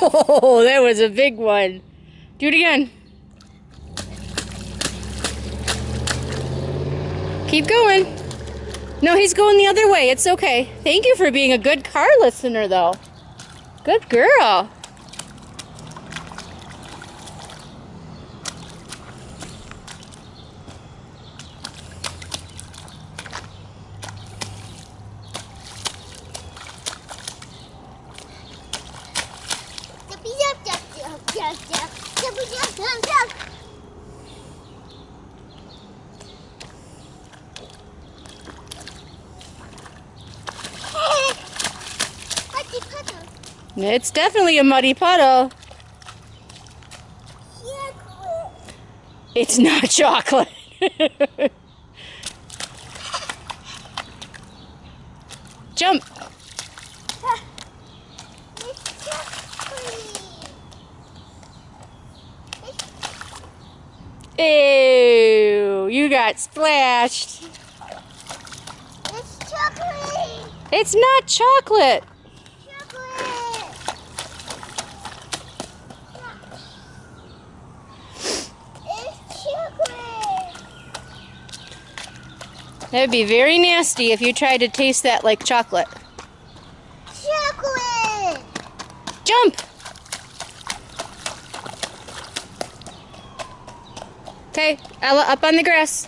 Oh, that was a big one. Do it again. Keep going. No, he's going the other way. It's okay. Thank you for being a good car listener, though. Good girl. It's definitely a muddy puddle. It's not chocolate. Jump. Ew, you got splashed. It's chocolate. It's not chocolate. That would be very nasty if you tried to taste that like chocolate. Chocolate! Jump! Okay, Ella, up on the grass.